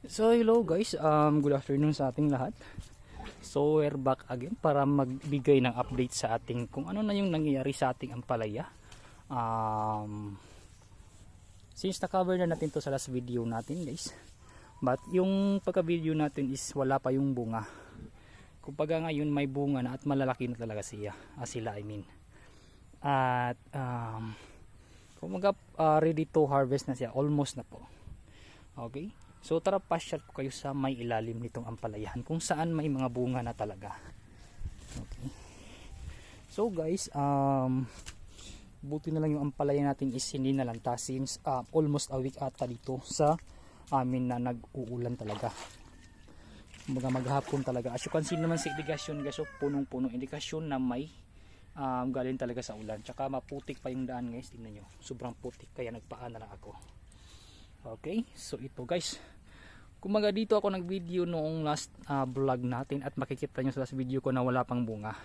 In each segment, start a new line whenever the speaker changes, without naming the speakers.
So hello guys, good afternoon sa ating lahat. So we're back again para magbigay ng update sa ating kung ano na yung nangyayari sa ating ampalaya. Since na-cover na natin to sa last video natin guys, but yung pagka-video natin is wala pa yung bunga. Kumbaga ngayon may bunga na at malalaki na talaga sila I mean. At kumbaga ready to harvest na siya, almost na po. Okay? So tara pasyal ko kayo sa may ilalim nitong ampalayahan kung saan may mga bunga na talaga. Okay. So guys, buti na lang yung ampalaya natin is hindi nalanta since almost a week ata dito sa amin na nag-uulan talaga. Kumbaga maghapon talaga. As you can see naman sa indikasyon guys, so punong-puno indikasyon na may galing talaga sa ulan. Tsaka maputik pa yung daan guys, tingnan nyo. Sobrang putik kaya nagpaan na lang ako. Okay, so ito guys. Kumaga dito ako nag-video noong last vlog natin at makikita nyo sa last video ko na wala pang bunga.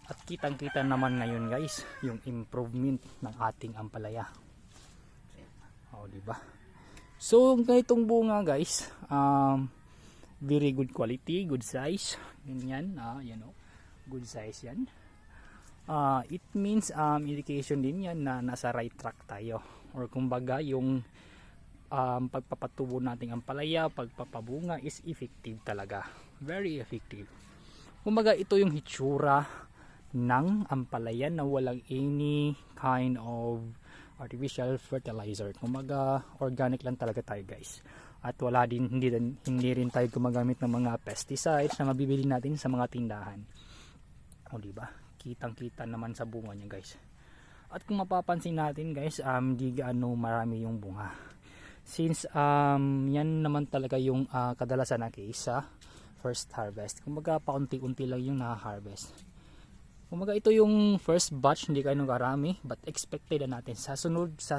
At kitang-kita naman ngayon guys yung improvement ng ating ampalaya. Oh, di ba? So ganitong bunga guys, very good quality, good size. Yan, yan oh. Good size yan. It means indication din yan na nasa right track tayo. Or kumbaga yung pagpapatubo nating ampalaya, pagpapabunga is effective talaga. Very effective. Kumbaga ito yung hitsura ng ampalaya na walang any kind of artificial fertilizer. Kumbaga organic lang talaga tayo guys. At wala din, hindi rin tayo gumagamit ng mga pesticides na mabibili natin sa mga tindahan. O diba? Kitang-kita naman sa bunga niya guys. At kung mapapansin natin guys, di gaano marami yung bunga. Since yan naman talaga yung kadalasan na case sa first harvest. Kumbaga paunti-unti lang yung na-harvest. Kumbaga ito yung first batch, hindi kayo karami, but expected na natin sa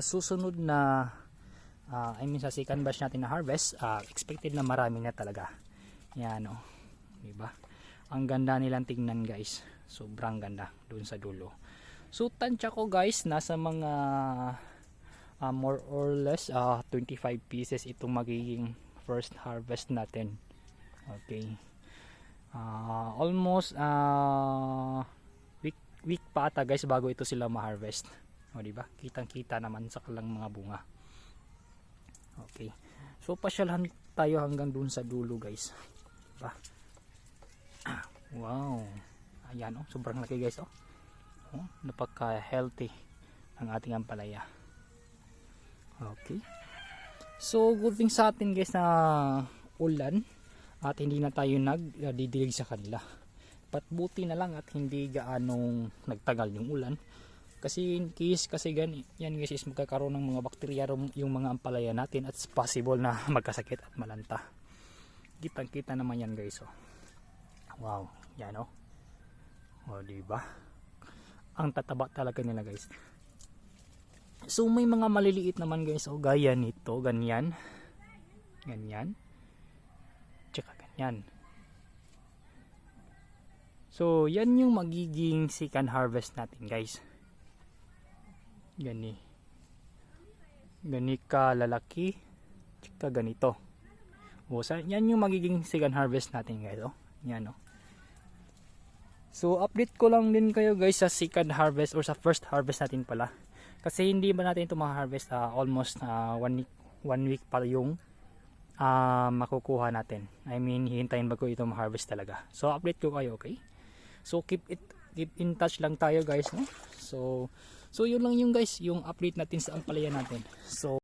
susunod na I mean sa second batch natin na harvest, expected na marami na talaga. Yan oh. Diba? Ang ganda nilang tingnan guys. Sobrang ganda doon sa dulo. So tansya ko guys, nasa mga more or less 25 pieces itong magiging first harvest natin. Okay. Almost week pa ata guys bago ito sila ma-harvest. O diba? Kitang-kita naman sa kalang mga bunga. Okay. So pasyalhan tayo hanggang dun sa dulo guys. Diba? Wow. Ayan oh, sobrang laki guys oh. Oh, napaka-healthy ang ating ampalaya. Okay. So good thing sa atin guys na ulan at hindi na tayo nagdidilig sa kanila. But buti na lang at hindi gaanong nagtagal yung ulan. Kasi in case kasi yan guys is magkakaroon ng mga bakterya yung mga ampalaya natin at it's possible na magkasakit at malanta. Kitang-kita naman yan guys oh. Wow, yan oh. Oh, di ba? Ang tataba talaga nila guys. So may mga maliliit naman guys, oh, gaya nito, ganyan. Ganyan. Tsaka ganyan. So yan yung magiging second harvest natin guys. Gani. Gani ka lalaki. Tsaka ganito. O, yan yung magiging second harvest natin guys, oh. Yan oh. So update ko lang din kayo guys sa second harvest or sa first harvest natin pala. Kasi hindi ba natin ito ma-harvest almost 1 week pa yung makukuha natin. I mean, hihintayin bago ito ma-harvest talaga. So, update ko kayo, okay? So, keep in touch lang tayo guys, no? So yun lang yung guys, yung update natin sa ampalaya natin. So,